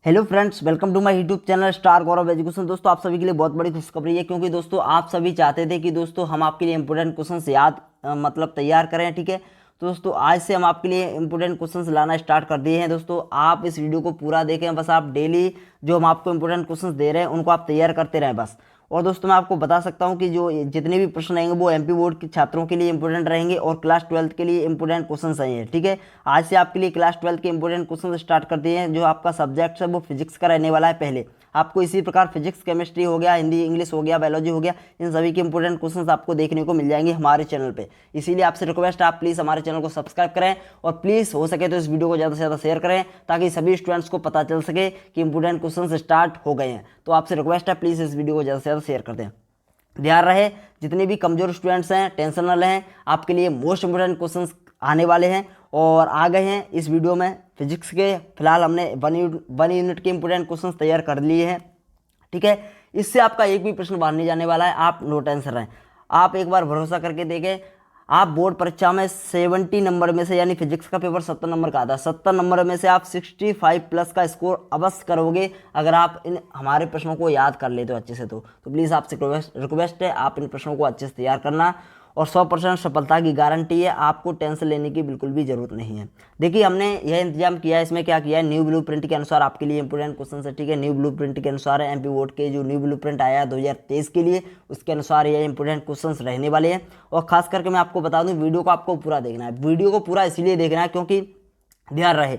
Hello friends, welcome to my YouTube channel Star Gaurav Education. दोस्तों, आप सभी के लिए बहुत बड़ी खुशखबरी है, क्योंकि दोस्तों आप सभी चाहते थे कि दोस्तों हम आपके लिए इंपोर्टेंट क्वेश्चंस याद मतलब तैयार करें। ठीक है, तो दोस्तों आज से हम आपके लिए इंपोर्टेंट क्वेश्चंस लाना स्टार्ट कर दिए हैं। दोस्तों आप इस वीडियो को पूरा देखें, बस आप डेली जो हम आपको इंपोर्टेंट क्वेश्चंस दे रहे हैं उनको आप तैयार करते रहें बस। और दोस्तों मैं आपको बता सकता हूं कि जो जितने भी प्रश्न रहेंगे वो एमपी बोर्ड के छात्रों के लिए इंपोर्टेंट रहेंगे और क्लास 12 के लिए इंपोर्टेंट क्वेश्चन हैं। ठीक है, आज से आपके लिए क्लास 12 के इंपोर्टेंट क्वेश्चन स्टार्ट कर दिए हैं। जो आपका सब्जेक्ट है वो फिजिक्स का रहने वाला है। पहले आपको इसी प्रकार फिजिक्स, केमिस्ट्री हो गया, हिंदी, इंग्लिश हो गया, बायोलॉजी हो गया, इन सभी के इंपोर्टेंट क्वेश्चंस आपको देखने को मिल जाएंगे हमारे चैनल पे। इसीलिए आपसे रिक्वेस्ट है, आप प्लीज़ हमारे चैनल को सब्सक्राइब करें और प्लीज़ हो सके तो इस वीडियो को ज़्यादा से ज़्यादा शेयर करें, ताकि सभी स्टूडेंट्स को पता चल सके कि इंपोर्टेंट क्वेश्चन स्टार्ट हो गए हैं। तो आपसे रिक्वेस्ट है, प्लीज़ इस वीडियो को ज़्यादा से ज़्यादा शेयर कर दें। ध्यान रहे, जितने भी कमजोर स्टूडेंट्स हैं टेंशन न लें, आपके लिए मोस्ट इंपोर्टेंट क्वेश्चंस आने वाले हैं और आ गए हैं इस वीडियो में। फिजिक्स के फिलहाल हमने वन यूनिट के इंपोर्टेंट क्वेश्चंस तैयार कर लिए हैं। ठीक है, इससे आपका एक भी प्रश्न बाहर नहीं जाने वाला है, आप नो टेंशन रहें। आप एक बार भरोसा करके देखें, आप बोर्ड परीक्षा में 70 नंबर में से, यानी फिजिक्स का पेपर 70 नंबर का आता है, 70 नंबर में से आप 65 प्लस का स्कोर अवश्य करोगे अगर आप इन हमारे प्रश्नों को याद कर लेते हो अच्छे से। तो प्लीज़ आपसे रिक्वेस्ट है, आप इन प्रश्नों को अच्छे से तैयार करना और 100% सफलता की गारंटी है, आपको टेंशन लेने की बिल्कुल भी ज़रूरत नहीं है। देखिए, हमने यह इंतजाम किया है, इसमें क्या किया है, न्यू ब्लू प्रिंट के अनुसार आपके लिए इंपोर्टेंट क्वेश्चन है। ठीक है, न्यू ब्लू प्रिंट के अनुसार है, एमपी बोर्ड के जो न्यू ब्लू प्रिंट आया है 2023 के लिए, उसके अनुसार ये इंपोर्टेंट क्वेश्चन रहने वाले हैं। और खास करके मैं आपको बता दूँ, वीडियो को आपको पूरा देखना है। वीडियो को पूरा इसलिए देखना है क्योंकि ध्यान रहे,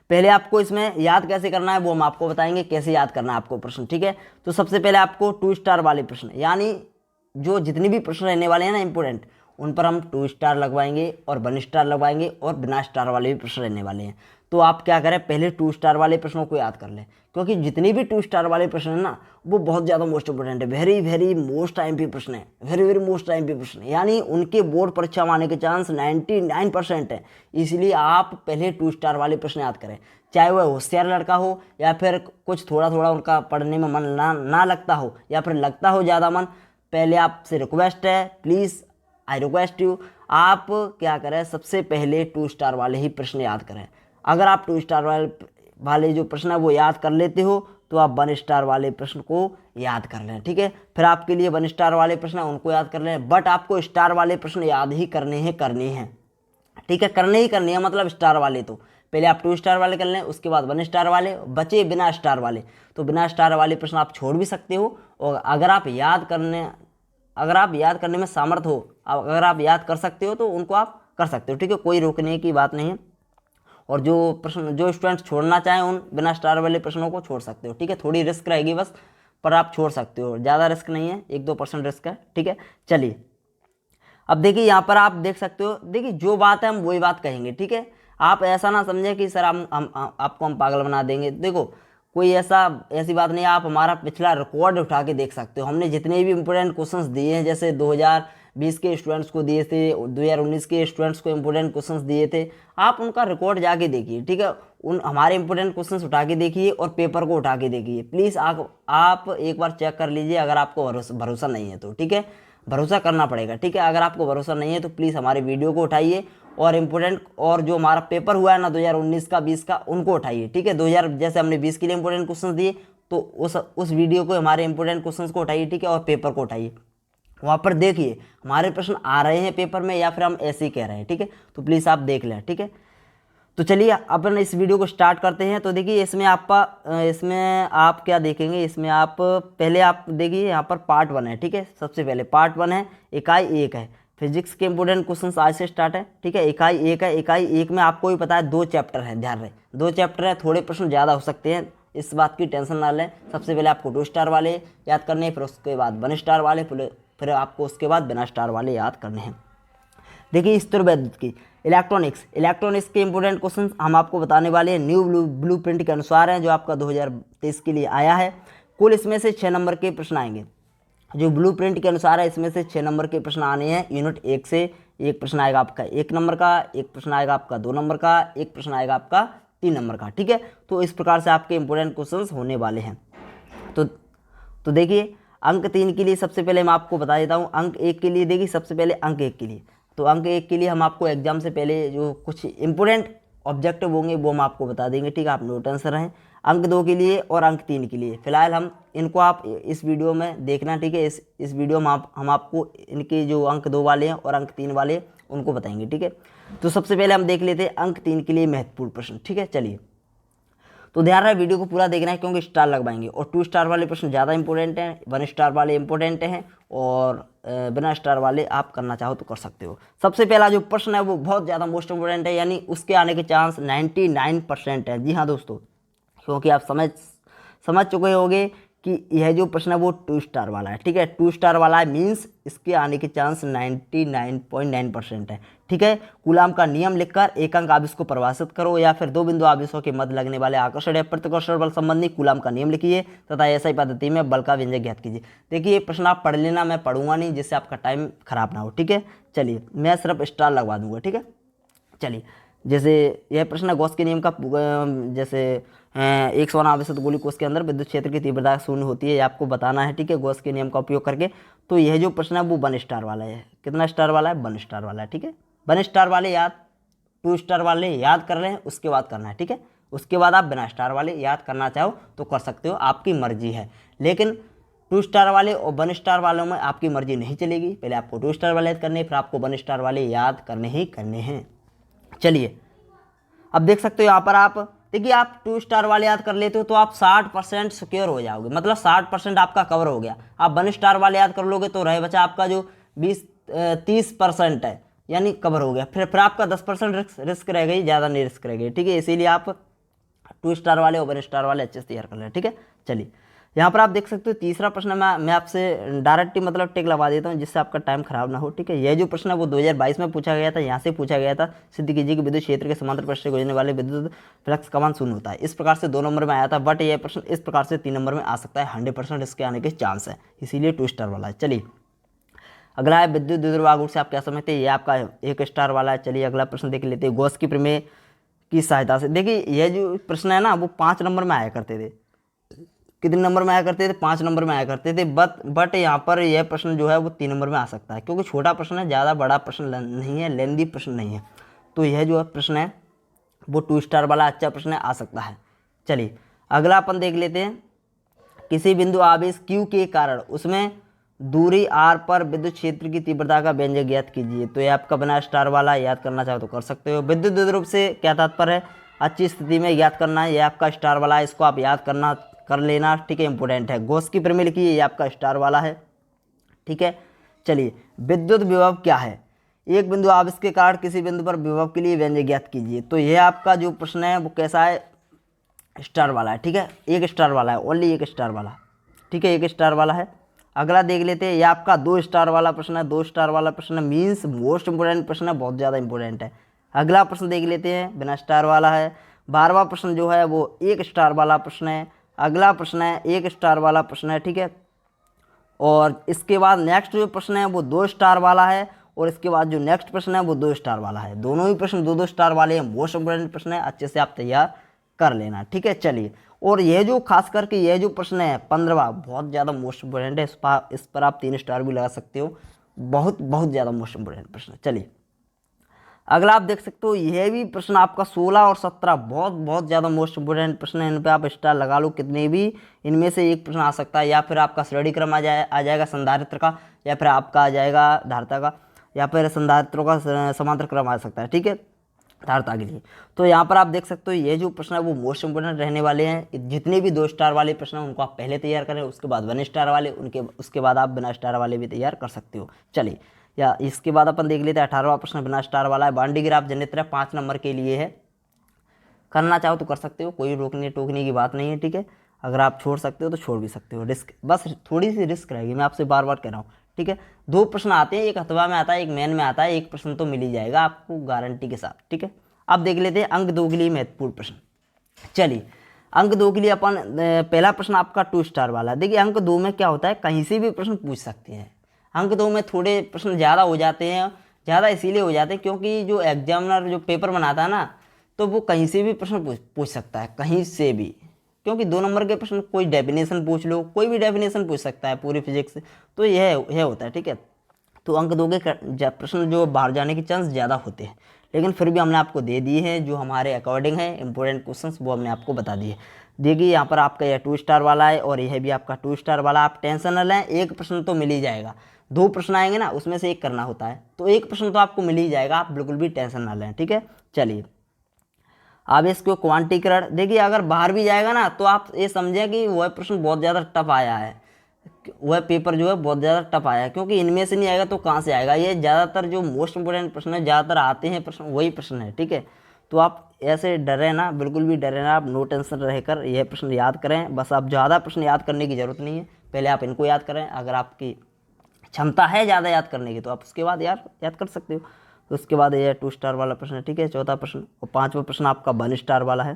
पहले आपको इसमें याद कैसे करना है वो हम आपको बताएंगे, कैसे याद करना है आपको प्रश्न। ठीक है, तो सबसे पहले आपको 2 स्टार वाले प्रश्न, यानी जो जितने भी प्रश्न रहने वाले हैं ना इंपोर्टेंट, उन पर हम 2 स्टार लगवाएंगे और 1 स्टार लगवाएंगे और बिना स्टार वाले भी प्रश्न रहने वाले हैं। तो आप क्या करें, पहले 2 स्टार वाले प्रश्नों को याद कर लें, क्योंकि जितने भी 2 स्टार वाले प्रश्न हैं ना वो बहुत ज़्यादा मोस्ट इंपोर्टेंट है, वेरी वेरी मोस्ट आईएमपी प्रश्न है, वेरी वेरी मोस्ट आईएमपी प्रश्न है, यानी उनके बोर्ड परीक्षा में आने के चांस 99% है। इसलिए आप पहले 2 स्टार वाले प्रश्न याद करें, चाहे वह होशियार लड़का हो या फिर कुछ थोड़ा थोड़ा उनका पढ़ने में मन ना लगता हो या फिर लगता हो ज़्यादा मन। पहले आपसे रिक्वेस्ट है, प्लीज़ आई रिक्वेस्ट यू, आप क्या करें, सबसे पहले 2 स्टार वाले ही प्रश्न याद करें। अगर आप 2 स्टार वाले जो प्रश्न है वो याद कर लेते हो तो आप 1 स्टार वाले प्रश्न को याद कर लें। ठीक है, फिर आपके लिए 1 स्टार वाले प्रश्न है उनको याद कर लें, बट आपको स्टार वाले प्रश्न याद ही करने हैं। ठीक है, करने है, मतलब स्टार वाले तो पहले आप 2 स्टार वाले कर लें, उसके बाद 1 स्टार वाले, बचे बिना स्टार वाले। तो बिना स्टार वाले प्रश्न आप छोड़ भी सकते हो, और अगर आप याद करने में सामर्थ हो, अगर आप याद कर सकते हो तो उनको आप कर सकते हो। ठीक है, कोई रोकने की बात नहीं है। और जो स्टूडेंट्स छोड़ना चाहें उन बिना स्टार वाले प्रश्नों को छोड़ सकते हो। ठीक है, थोड़ी रिस्क रहेगी बस, पर आप छोड़ सकते हो, ज़्यादा रिस्क नहीं है, 1-2% रिस्क है। ठीक है, चलिए अब देखिए, यहाँ पर आप देख सकते हो, देखिए जो बात है हम वही बात कहेंगे। ठीक है, आप ऐसा ना समझें कि सर आपको हम पागल बना देंगे। देखो, कोई ऐसी बात नहीं है, आप हमारा पिछला रिकॉर्ड उठा के देख सकते हो। हमने जितने भी इंपोर्टेंट क्वेश्चंस दिए हैं, जैसे 2020 के स्टूडेंट्स को दिए थे, 2019 के स्टूडेंट्स को इंपोर्टेंट क्वेश्चंस दिए थे, आप उनका रिकॉर्ड जाके देखिए। ठीक है, उन हमारे इंपोर्टेंट क्वेश्चंस उठा के देखिए और पेपर को उठा के देखिए। प्लीज़ आप एक बार चेक कर लीजिए, अगर आपको भरोसा नहीं है तो। ठीक है, भरोसा करना पड़ेगा। ठीक है, अगर आपको भरोसा नहीं है तो प्लीज़ हमारे वीडियो को उठाइए और इम्पोर्टेंट, और जो हमारा पेपर हुआ है ना 2019 का, 20 का, उनको उठाइए। ठीक है, 2000 जैसे हमने 20 के लिए इंपोर्टेंट क्वेश्चन दिए, तो उस वीडियो को, हमारे इंपोर्टेंट क्वेश्चन को उठाइए। ठीक है, और पेपर को उठाइए, वहाँ पर देखिए हमारे प्रश्न आ रहे हैं पेपर में या फिर हम ऐसे ही कह रहे हैं। ठीक है, तो प्लीज़ आप देख लें। ठीक है, तो चलिए अपन इस वीडियो को स्टार्ट करते हैं। तो देखिए, इसमें आप क्या देखेंगे, इसमें आप पहले आप देखिए, यहाँ पर पार्ट 1 है। ठीक है, सबसे पहले पार्ट 1 है, इकाई 1 है। फिजिक्स के इंपोर्टेंट क्वेश्चंस आज से स्टार्ट है। ठीक है, इकाई 1 है। इकाई 1 में आपको भी पता है 2 चैप्टर है, ध्यान रहे 2 चैप्टर है, थोड़े प्रश्न ज़्यादा हो सकते हैं, इस बात की टेंशन ना लें। सबसे पहले आपको 2 स्टार वाले याद करने हैं, फिर उसके बाद 1 स्टार वाले, फिर आपको उसके बाद बिना स्टार वाले याद करने हैं। देखिए, स्थिरवैद्युत की इलेक्ट्रॉनिक्स के इंपोर्टेंट क्वेश्चन हम आपको बताने वाले हैं, न्यू ब्लू प्रिंट के अनुसार है, जो आपका 2023 के लिए आया है। कुल इसमें से 6 नंबर के प्रश्न आएंगे। जो ब्लू प्रिंट के अनुसार है, इसमें से 6 नंबर के प्रश्न आने हैं। यूनिट 1 से एक प्रश्न आएगा आपका 1 नंबर का, एक प्रश्न आएगा आपका 2 नंबर का, एक प्रश्न आएगा आपका 3 नंबर का। ठीक है, तो इस प्रकार से आपके इंपोर्टेंट क्वेश्चन होने वाले हैं। तो देखिए, अंक 3 के लिए सबसे पहले मैं आपको बता देता हूँ। अंक 1 के लिए देखिए, सबसे पहले अंक 1 के लिए, तो अंक 1 के लिए हम आपको एग्जाम से पहले जो कुछ इंपोर्टेंट ऑब्जेक्टिव होंगे वो हम आपको बता देंगे। ठीक है, आप नो टेंशन रहें। अंक 2 के लिए और अंक 3 के लिए। फिलहाल हम इनको आप इस वीडियो में देखना, ठीक है। इस वीडियो में हम आपको इनके जो अंक 2 वाले हैं और अंक 3 वाले उनको बताएंगे, ठीक है। तो सबसे पहले हम देख लेते हैं अंक 3 के लिए महत्वपूर्ण प्रश्न, ठीक है। चलिए, तो ध्यान रहे वीडियो को पूरा देखना है क्योंकि स्टार लगवाएंगे और 2 स्टार वाले प्रश्न ज़्यादा इंपॉर्टेंट हैं, 1 स्टार वाले इंपॉर्टेंट हैं और बिना स्टार वाले आप करना चाहो तो कर सकते हो। सबसे पहला जो प्रश्न है वो बहुत ज़्यादा मोस्ट इंपॉर्टेंट है, यानी उसके आने के चांस 99% है। जी हाँ दोस्तों, क्योंकि आप समझ चुके होंगे कि यह जो प्रश्न है वो 2 स्टार वाला है, ठीक है। 2 स्टार वाला है मीन्स इसके आने के चांस 99.9% है, ठीक है। कूलाम का नियम लिखकर एक अंक आवेश को परिभाषित करो या फिर 2 बिंदु आवेशों के मध्य लगने वाले आकर्षण या प्रतिकर्षण बल संबंधी कूलाम का नियम लिखिए तथा ऐसा ही पद्धति में बल का व्यंजक ज्ञात कीजिए। देखिए, ये प्रश्न आप पढ़ लेना, मैं पढ़ूंगा नहीं जिससे आपका टाइम खराब ना हो, ठीक है। चलिए, मैं सिर्फ स्टार लगवा दूंगा, ठीक है। चलिए, जैसे यह प्रश्न है गॉस के नियम का, जैसे 101 आवेशित गोली कोष के अंदर विद्युत क्षेत्र की तीव्रता शून्य होती है, ये आपको बताना है, ठीक है, गॉस के नियम का उपयोग करके। तो यह जो प्रश्न है वो 1 स्टार वाला है। कितना स्टार वाला है? 1 स्टार वाला है, ठीक है। 1 स्टार वाले याद, 2 स्टार वाले याद कर रहे हैं, उसके बाद करना है, ठीक है। उसके बाद आप बिना स्टार वाले याद करना चाहो तो कर सकते हो, आपकी मर्जी है। लेकिन 2 स्टार वाले और 1 स्टार वालों में आपकी मर्जी नहीं चलेगी। पहले आपको 2 स्टार वाले याद करने, फिर आपको 1 स्टार वाले याद करने ही करने हैं। चलिए, अब देख सकते हो यहाँ पर आप देखिए, आप 2 स्टार वाले याद कर लेते हो तो आप 60% सिक्योर हो जाओगे, मतलब 60% आपका कवर हो गया। आप 1 स्टार वाले याद कर लोगे तो रहे बचा आपका जो 30% है, यानी कवर हो गया। फिर आपका 10% रिस्क रह गई, ज़्यादा नहीं रिस्क रह गई, ठीक है। इसीलिए आप 2 स्टार वाले और 1 स्टार वाले अच्छे से तैयार कर लें, ठीक है। चलिए, यहाँ पर आप देख सकते हो तीसरा प्रश्न मैं आपसे डायरेक्ट मतलब टिक लगा देता हूँ जिससे आपका टाइम खराब ना हो, ठीक है। यह जो प्रश्न है वो 2022 में पूछा गया था, यहाँ से पूछा गया था। सिद्ध कीजिए कि विद्युत क्षेत्र के समांतर पृष्ठ से गुजरने वाले विद्युत फ्लक्स का मान शून्य होता है। इस प्रकार से 2 नंबर में आया था, बट यह प्रश्न इस प्रकार से 3 नंबर में आ सकता है। 100% इसके आने के चांस है, इसीलिए 2 स्टार वाला है। चलिए, अगला है विद्युत द्विध्रुव आघूर्ण से आप क्या समझते हैं, ये आपका 1 स्टार वाला है। चलिए, अगला प्रश्न देख लेते हैं गॉस की प्रमेय की सहायता से। देखिए, यह जो प्रश्न है ना वो 5 नंबर में आया करते थे। कितने नंबर में आया करते थे? 5 नंबर में आया करते थे। बट यहाँ पर यह प्रश्न जो है वो 3 नंबर में आ सकता है, क्योंकि छोटा प्रश्न है, ज़्यादा बड़ा प्रश्न नहीं है, लेंदी प्रश्न नहीं है। तो यह जो प्रश्न है वो 2 स्टार वाला अच्छा प्रश्न है, आ सकता है। चलिए, अगला अपन देख लेते हैं। किसी बिंदु आवेश Q के कारण उसमें दूरी r पर विद्युत क्षेत्र की तीव्रता का व्यंजक ज्ञात कीजिए। तो ये आपका बना स्टार वाला, याद करना चाहो तो कर सकते हो। विद्युत द्विध्रुव से क्या तात्पर्य है? अच्छी स्थिति में याद करना है, ये आपका स्टार वाला है, इसको आप याद कर लेना, ठीक है, इंपॉर्टेंट है। गॉस की प्रमेय लिखिए, ये आपका स्टार वाला है, ठीक है। चलिए, विद्युत विभव क्या है? एक बिंदु आवेश के कारण किसी बिंदु पर विभव के लिए व्यंजक ज्ञात कीजिए। तो यह आपका जो प्रश्न है वो कैसा है? स्टार वाला है, ठीक है। 1 स्टार वाला है, ओनली 1 स्टार वाला, ठीक है, 1 स्टार वाला है। अगला देख लेते हैं, ये आपका 2 स्टार वाला प्रश्न है। 2 स्टार वाला प्रश्न मीन्स मोस्ट इंपोर्टेंट प्रश्न है, बहुत ज़्यादा इंपॉर्टेंट है। अगला प्रश्न देख लेते हैं, बिना स्टार वाला है। 12वां प्रश्न जो है वो 1 स्टार वाला प्रश्न है। अगला प्रश्न है 1 स्टार वाला प्रश्न है, ठीक है। और इसके बाद नेक्स्ट जो प्रश्न है वो 2 स्टार वाला है, और इसके बाद जो नेक्स्ट प्रश्न है वो 2 स्टार वाला है। दोनों ही प्रश्न 2-2 स्टार वाले हैं, मोस्ट इंपोर्टेंट प्रश्न है, अच्छे से आप तैयार कर लेना, ठीक है। चलिए, और यह जो खास करके यह जो प्रश्न है 15वां, बहुत ज़्यादा मोस्ट इंपोर्टेंट है, इस पर आप 3 स्टार भी लगा सकते हो, बहुत ज़्यादा मोस्ट इंपोर्टेंट प्रश्न है। चलिए, अगला आप देख सकते हो, यह भी प्रश्न आपका 16 और 17 बहुत ज़्यादा मोस्ट इंपोर्टेंट प्रश्न है। इन पे आप स्टार लगा लो, कितने भी इनमें से एक प्रश्न आ सकता है, या फिर आपका श्रेणी क्रम आ जाएगा संधारित्र का, या फिर आपका आ जाएगा धारिता का, या फिर संधारित्रों का समांतर क्रम आ सकता है, ठीक है, धारिता के लिए। तो यहाँ पर आप देख सकते हो ये जो प्रश्न है वो मोस्ट इंपोर्टेंट रहने वाले हैं। जितने भी 2 स्टार वाले प्रश्न हैं उनको आप पहले तैयार करें, उसके बाद 1 स्टार वाले, उसके बाद आप बिना स्टार वाले भी तैयार कर सकते हो। चलिए, या इसके बाद अपन देख लेते हैं 18वां प्रश्न बिना स्टार वाला है। बांडी ग्राफ जनित्र 5 नंबर के लिए है, करना चाहो तो कर सकते हो, कोई रोकने टोकने की बात नहीं है, ठीक है। अगर आप छोड़ सकते हो तो छोड़ भी सकते हो, रिस्क बस थोड़ी सी रिस्क रहेगी, मैं आपसे बार बार कह रहा हूँ, ठीक है। 2 प्रश्न आते हैं, एक हथवा में आता है, एक मेन में आता है, एक प्रश्न तो मिल ही जाएगा आपको गारंटी के साथ, ठीक है। अब देख लेते हैं अंक 2 के लिए महत्वपूर्ण प्रश्न। चलिए, अंक 2 के लिए अपन पहला प्रश्न आपका 2 स्टार वाला। देखिए, अंक 2 में क्या होता है, कहीं से भी प्रश्न पूछ सकते हैं। अंक 2 में थोड़े प्रश्न ज़्यादा हो जाते हैं, ज़्यादा इसीलिए हो जाते हैं क्योंकि जो एग्जामिनर जो पेपर बनाता है ना, तो वो कहीं से भी प्रश्न पूछ सकता है, कहीं से भी, क्योंकि 2 नंबर के प्रश्न कोई डेफिनेशन पूछ लो, कोई भी डेफिनेशन पूछ सकता है पूरी फिजिक्स, तो यह होता है, ठीक है। तो अंक 2 के प्रश्न जो बाहर जाने के चांस ज़्यादा होते हैं, लेकिन फिर भी हमने आपको दे दिए हैं जो हमारे अकॉर्डिंग है इंपॉर्टेंट क्वेश्चंस, वो हमने आपको बता दिए। देखिए यहाँ पर आपका यह 2 स्टार वाला है और यह भी आपका 2 स्टार वाला। आप टेंशन न लें, एक प्रश्न तो मिल ही जाएगा। 2 प्रश्न आएंगे ना, उसमें से एक करना होता है, तो एक प्रश्न तो आपको मिल ही जाएगा, आप बिल्कुल भी टेंशन ना लें, ठीक है। चलिए अब इसको क्वांटीकरण, देखिए अगर बाहर भी जाएगा ना तो आप ये समझें कि वह प्रश्न बहुत ज़्यादा टफ आया है, वह पेपर जो है बहुत ज़्यादा टफ आया है, क्योंकि इनमें से नहीं आएगा तो कहाँ से आएगा। ये ज़्यादातर जो मोस्ट इंपोर्टेंट प्रश्न है, ज़्यादातर आते हैं प्रश्न, वही प्रश्न है, ठीक है। तो आप ऐसे डरे ना, बिल्कुल भी डरे ना, आप नो टेंशन रहकर यह प्रश्न याद करें। बस आप ज़्यादा प्रश्न याद करने की ज़रूरत नहीं है, पहले आप इनको याद करें। अगर आपकी क्षमता है ज़्यादा याद करने की तो आप उसके बाद याद कर सकते हो। तो उसके बाद ये 2 स्टार वाला प्रश्न है, ठीक है, चौथा प्रश्न। और 5वां प्रश्न आपका 1 स्टार वाला है,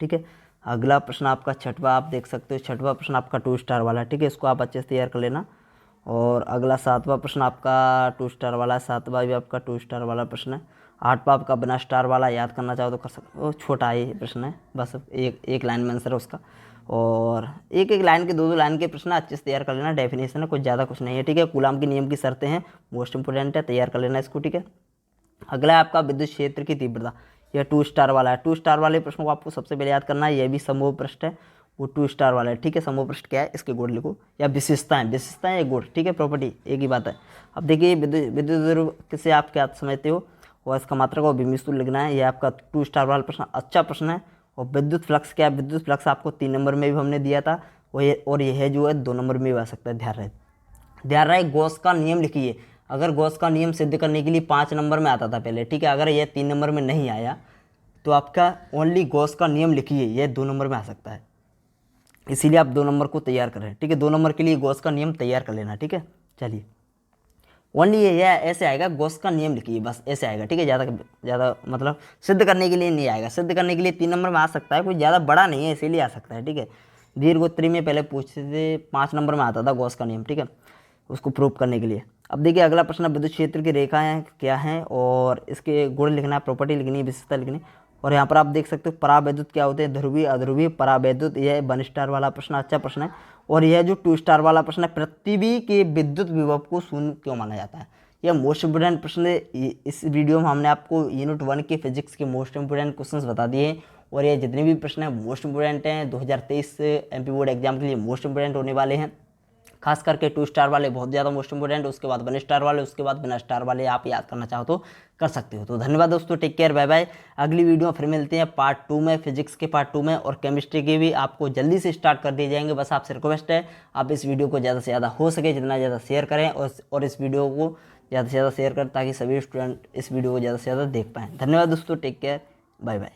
ठीक है। अगला प्रश्न आपका 6वां, आप देख सकते हो 6वां प्रश्न आपका 2 स्टार वाला है, ठीक है, इसको आप अच्छे से तैयार कर लेना। और अगला 7वां प्रश्न आपका 2 स्टार वाला है, 7वां भी आपका 2 स्टार वाला प्रश्न है। 8वां आपका 1 स्टार वाला, याद करना चाहो तो कर सकते हो, छोटा ही प्रश्न है, बस एक लाइन में आंसर है उसका। और एक लाइन के 2 लाइन के प्रश्न अच्छे से तैयार कर लेना, डेफिनेशन है, कुछ ज़्यादा कुछ नहीं है, ठीक है। कूलाम के नियम की शर्तें हैं, मोस्ट इंपोर्टेंट है, तैयार कर लेना इसको, ठीक है। अगला है आपका विद्युत क्षेत्र की तीव्रता, यह 2 स्टार वाला है। 2 स्टार वाले प्रश्न को आपको सबसे पहले याद करना है, यह भी समूह पृष्ठ है, वो 2 स्टार वाला है, ठीक है। समूह पृष्ठ क्या है, इसके गुण लिखो, या विशेषताएं या गुण, ठीक है, प्रॉपर्टी एक ही बात है। अब देखिए विद्युत ध्रुव किसे आप क्या समझते हो, और इसका मात्रक और बिंदु लिखना है, यह आपका 2 स्टार वाला प्रश्न अच्छा प्रश्न है। और विद्युत फ्लक्स क्या है, विद्युत फ्लक्स आपको 3 नंबर में भी हमने दिया था, और यह जो है 2 नंबर में भी आ सकता है, ध्यान रहे। गॉस का नियम लिखिए, अगर गॉस का नियम सिद्ध करने के लिए 5 नंबर में आता था पहले, ठीक है, अगर यह 3 नंबर में नहीं आया तो आपका ओनली गॉस का नियम लिखिए, यह 2 नंबर में आ सकता है, इसीलिए आप 2 नंबर को तैयार करें, ठीक है। 2 नंबर के लिए गॉस का नियम तैयार कर लेना, ठीक है। चलिए ओनली ये ऐसे आएगा, गॉस का नियम लिखिए, बस ऐसे आएगा, ठीक है। ज़्यादा मतलब सिद्ध करने के लिए नहीं आएगा, सिद्ध करने के लिए 3 नंबर में आ सकता है, कोई ज़्यादा बड़ा नहीं है इसीलिए आ सकता है, ठीक है। दीर्घोत्तरी में पहले पूछते थे 5 नंबर में आता था गॉस का नियम, ठीक है, उसको प्रूव करने के लिए। अब देखिए अगला प्रश्न, विद्युत क्षेत्र की रेखाएं क्या हैं और इसके गुण लिखना है, प्रॉपर्टी लिखनी है, विशेषता लिखनी। और यहाँ पर आप देख सकते हो परावैद्युत क्या होते हैं, ध्रुवीय अध्रुवीय परावैद्युत। यह 1 स्टार वाला प्रश्न अच्छा प्रश्न है। और यह जो 2 स्टार वाला प्रश्न है, पृथ्वी के विद्युत विभव को शून्य क्यों माना जाता है, यह मोस्ट इंपोर्टेंट प्रश्न है। इस वीडियो में हमने आपको यूनिट 1 के फिजिक्स के मोस्ट इंपोर्टेंट क्वेश्चंस बता दिए हैं, और ये जितने भी प्रश्न हैं मोस्ट इंपोर्टेंट हैं, 2023 MP बोर्ड एग्जाम के लिए मोस्ट इंपोर्टेंट होने वाले हैं। खास करके 2 स्टार वाले बहुत ज़्यादा मोस्ट इंपोर्टेंट, उसके बाद 1 स्टार वाले, उसके बाद 1 स्टार वाले आप याद करना चाहो तो कर सकते हो। तो धन्यवाद दोस्तों, टेक केयर, बाय बाय। अगली वीडियो फिर मिलते हैं पार्ट 2 में, फिजिक्स के पार्ट 2 में, और केमिस्ट्री के भी आपको जल्दी से स्टार्ट कर दिए जाएंगे। बस आपसे रिक्वेस्ट है, आप इस वीडियो को ज़्यादा से ज़्यादा हो सके जितना ज़्यादा शेयर करें, और इस वीडियो को ज़्यादा से ज़्यादा शेयर करें ताकि सभी स्टूडेंट इस वीडियो को ज़्यादा से ज़्यादा देख पाएँ। धन्यवाद दोस्तों, टेक केयर, बाय बाय।